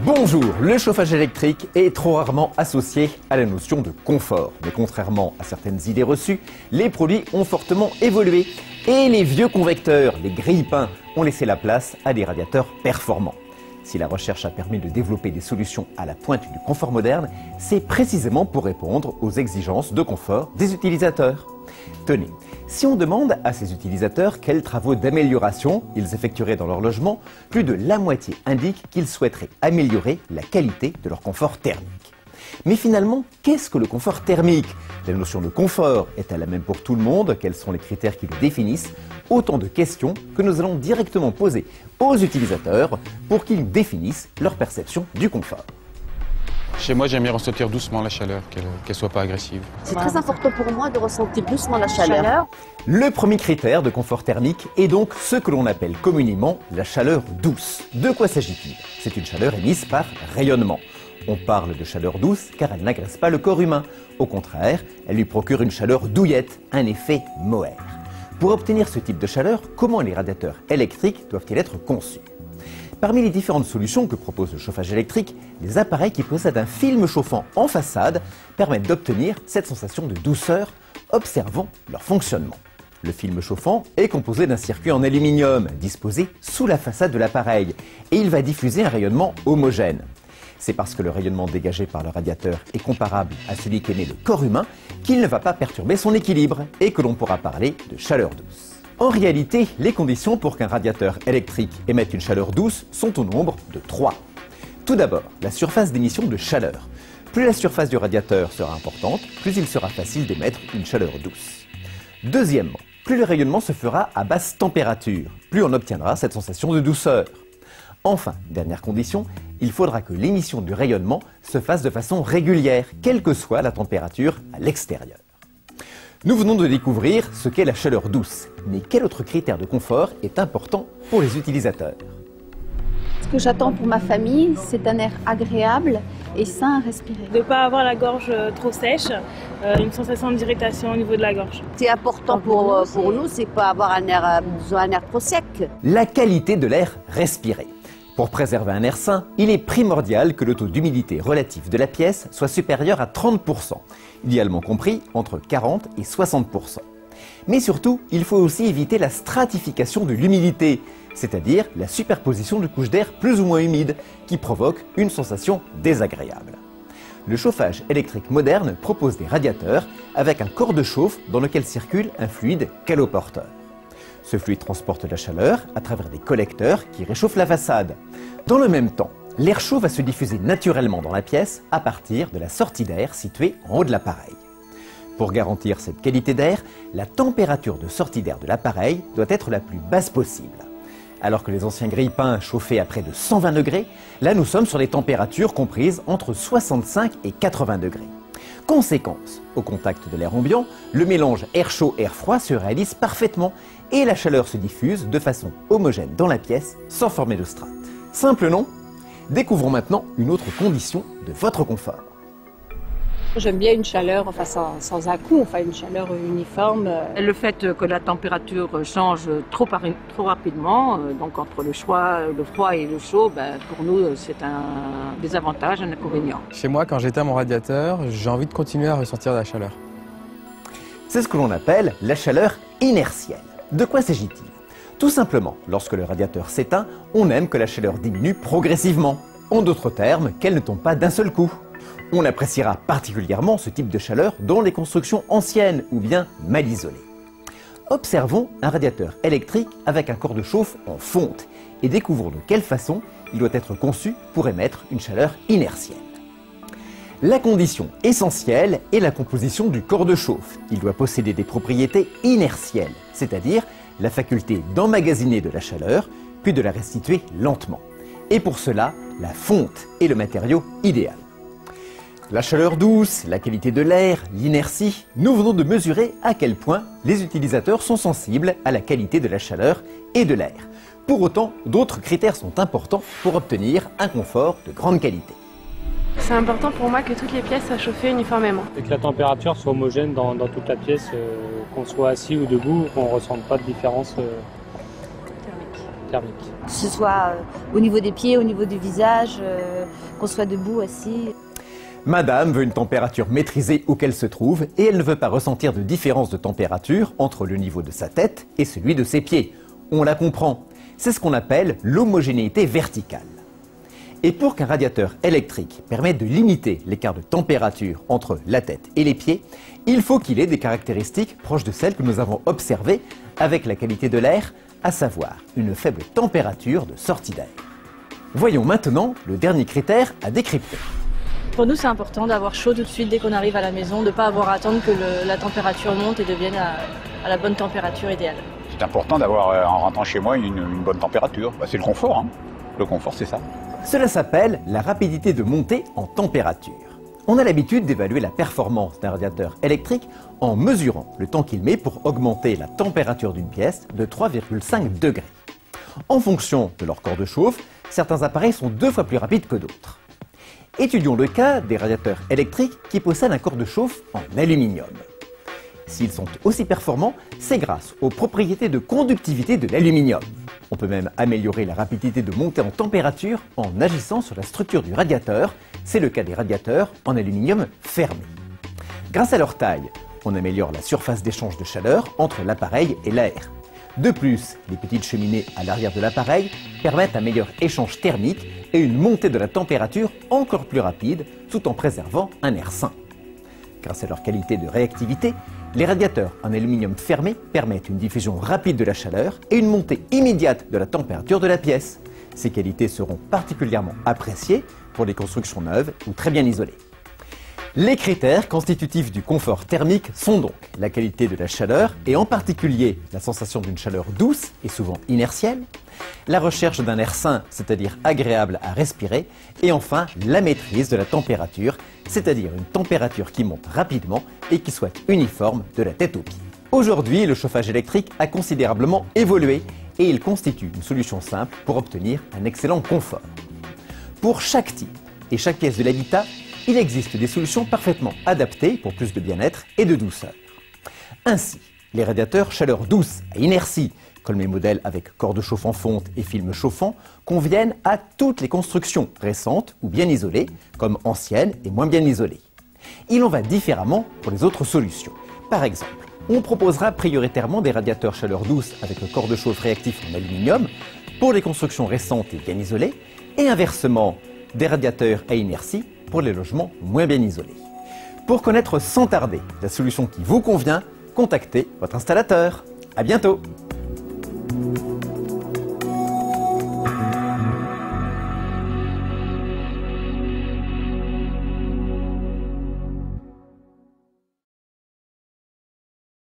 Bonjour, le chauffage électrique est trop rarement associé à la notion de confort. Mais contrairement à certaines idées reçues, les produits ont fortement évolué et les vieux convecteurs, les grille-pains, ont laissé la place à des radiateurs performants. Si la recherche a permis de développer des solutions à la pointe du confort moderne, c'est précisément pour répondre aux exigences de confort des utilisateurs. Tenez, si on demande à ces utilisateurs quels travaux d'amélioration ils effectueraient dans leur logement, plus de la moitié indiquent qu'ils souhaiteraient améliorer la qualité de leur confort thermique. Mais finalement, qu'est-ce que le confort thermique? La notion de confort est-elle la même pour tout le monde? Quels sont les critères qui le définissent? Autant de questions que nous allons directement poser aux utilisateurs pour qu'ils définissent leur perception du confort. Chez moi, j'aime bien ressentir doucement la chaleur, qu'elle ne soit pas agressive. C'est très important pour moi de ressentir doucement la chaleur. Le premier critère de confort thermique est donc ce que l'on appelle communément la chaleur douce. De quoi s'agit-il? C'est une chaleur émise par rayonnement. On parle de chaleur douce car elle n'agresse pas le corps humain. Au contraire, elle lui procure une chaleur douillette, un effet mohair. Pour obtenir ce type de chaleur, comment les radiateurs électriques doivent-ils être conçus? Parmi les différentes solutions que propose le chauffage électrique, les appareils qui possèdent un film chauffant en façade permettent d'obtenir cette sensation de douceur. Observons leur fonctionnement. Le film chauffant est composé d'un circuit en aluminium disposé sous la façade de l'appareil et il va diffuser un rayonnement homogène. C'est parce que le rayonnement dégagé par le radiateur est comparable à celui qu'émet le corps humain qu'il ne va pas perturber son équilibre et que l'on pourra parler de chaleur douce. En réalité, les conditions pour qu'un radiateur électrique émette une chaleur douce sont au nombre de 3. Tout d'abord, la surface d'émission de chaleur. Plus la surface du radiateur sera importante, plus il sera facile d'émettre une chaleur douce. Deuxièmement, plus le rayonnement se fera à basse température, plus on obtiendra cette sensation de douceur. Enfin, dernière condition, il faudra que l'émission du rayonnement se fasse de façon régulière, quelle que soit la température à l'extérieur. Nous venons de découvrir ce qu'est la chaleur douce, mais quel autre critère de confort est important pour les utilisateurs? Ce que j'attends pour ma famille, c'est un air agréable et sain à respirer. De ne pas avoir la gorge trop sèche, une sensation d'irritation au niveau de la gorge. C'est important pour nous, c'est pas avoir un air trop sec. La qualité de l'air respiré. Pour préserver un air sain, il est primordial que le taux d'humidité relatif de la pièce soit supérieur à 30%, idéalement compris entre 40 et 60%. Mais surtout, il faut aussi éviter la stratification de l'humidité, c'est-à-dire la superposition de couches d'air plus ou moins humides, qui provoque une sensation désagréable. Le chauffage électrique moderne propose des radiateurs avec un corps de chauffe dans lequel circule un fluide caloporteur. Ce fluide transporte la chaleur à travers des collecteurs qui réchauffent la façade. Dans le même temps, l'air chaud va se diffuser naturellement dans la pièce à partir de la sortie d'air située en haut de l'appareil. Pour garantir cette qualité d'air, la température de sortie d'air de l'appareil doit être la plus basse possible. Alors que les anciens grille-pains chauffaient à près de 120 degrés, là nous sommes sur des températures comprises entre 65 et 80 degrés. Conséquence, au contact de l'air ambiant, le mélange air chaud-air froid se réalise parfaitement et la chaleur se diffuse de façon homogène dans la pièce sans former de strates. Simple non? Découvrons maintenant une autre condition de votre confort. J'aime bien une chaleur sans à-coups, une chaleur uniforme. Le fait que la température change trop rapidement, donc entre le froid et le chaud, pour nous c'est un désavantage, un inconvénient. Chez moi, quand j'éteins mon radiateur, j'ai envie de continuer à ressentir la chaleur. C'est ce que l'on appelle la chaleur inertielle. De quoi s'agit-il? Tout simplement, lorsque le radiateur s'éteint, on aime que la chaleur diminue progressivement. En d'autres termes, qu'elle ne tombe pas d'un seul coup. On appréciera particulièrement ce type de chaleur dans les constructions anciennes ou bien mal isolées. Observons un radiateur électrique avec un corps de chauffe en fonte et découvrons de quelle façon il doit être conçu pour émettre une chaleur inertielle. La condition essentielle est la composition du corps de chauffe. Il doit posséder des propriétés inertielles, c'est-à-dire la faculté d'emmagasiner de la chaleur, puis de la restituer lentement. Et pour cela, la fonte est le matériau idéal. La chaleur douce, la qualité de l'air, l'inertie, nous venons de mesurer à quel point les utilisateurs sont sensibles à la qualité de la chaleur et de l'air. Pour autant, d'autres critères sont importants pour obtenir un confort de grande qualité. C'est important pour moi que toutes les pièces soient chauffées uniformément. Et que la température soit homogène dans toute la pièce, qu'on soit assis ou debout, qu'on ne ressente pas de différence. thermique. Que ce soit au niveau des pieds, au niveau du visage, qu'on soit debout, assis. Madame veut une température maîtrisée où qu'elle se trouve et elle ne veut pas ressentir de différence de température entre le niveau de sa tête et celui de ses pieds. On la comprend. C'est ce qu'on appelle l'homogénéité verticale. Et pour qu'un radiateur électrique permette de limiter l'écart de température entre la tête et les pieds, il faut qu'il ait des caractéristiques proches de celles que nous avons observées avec la qualité de l'air, à savoir une faible température de sortie d'air. Voyons maintenant le dernier critère à décrypter. Pour nous, c'est important d'avoir chaud tout de suite dès qu'on arrive à la maison, de ne pas avoir à attendre que la température monte et devienne à la bonne température idéale. C'est important d'avoir, en rentrant chez moi, une bonne température. C'est le confort, hein. Le confort, c'est ça. Cela s'appelle la rapidité de montée en température. On a l'habitude d'évaluer la performance d'un radiateur électrique en mesurant le temps qu'il met pour augmenter la température d'une pièce de 3,5 degrés. En fonction de leur corps de chauffe, certains appareils sont 2 fois plus rapides que d'autres. Étudions le cas des radiateurs électriques qui possèdent un corps de chauffe en aluminium. S'ils sont aussi performants, c'est grâce aux propriétés de conductivité de l'aluminium. On peut même améliorer la rapidité de montée en température en agissant sur la structure du radiateur. C'est le cas des radiateurs en aluminium fermé. Grâce à leur taille, on améliore la surface d'échange de chaleur entre l'appareil et l'air. De plus, les petites cheminées à l'arrière de l'appareil permettent un meilleur échange thermique et une montée de la température encore plus rapide tout en préservant un air sain. Grâce à leur qualité de réactivité, les radiateurs en aluminium fermé permettent une diffusion rapide de la chaleur et une montée immédiate de la température de la pièce. Ces qualités seront particulièrement appréciées pour les constructions neuves ou très bien isolées. Les critères constitutifs du confort thermique sont donc la qualité de la chaleur et en particulier la sensation d'une chaleur douce et souvent inertielle, la recherche d'un air sain, c'est-à-dire agréable à respirer, et enfin la maîtrise de la température, c'est-à-dire une température qui monte rapidement et qui soit uniforme de la tête aux pieds. Aujourd'hui, le chauffage électrique a considérablement évolué et il constitue une solution simple pour obtenir un excellent confort. Pour chaque type et chaque pièce de l'habitat, il existe des solutions parfaitement adaptées pour plus de bien-être et de douceur. Ainsi, les radiateurs chaleur douce à inertie, comme les modèles avec corps de chauffe en fonte et film chauffant, conviennent à toutes les constructions récentes ou bien isolées, comme anciennes et moins bien isolées. Il en va différemment pour les autres solutions. Par exemple, on proposera prioritairement des radiateurs chaleur douce avec le corps de chauffe réactif en aluminium pour les constructions récentes et bien isolées, et inversement, des radiateurs à inertie pour les logements moins bien isolés. Pour connaître sans tarder la solution qui vous convient, contactez votre installateur. À bientôt!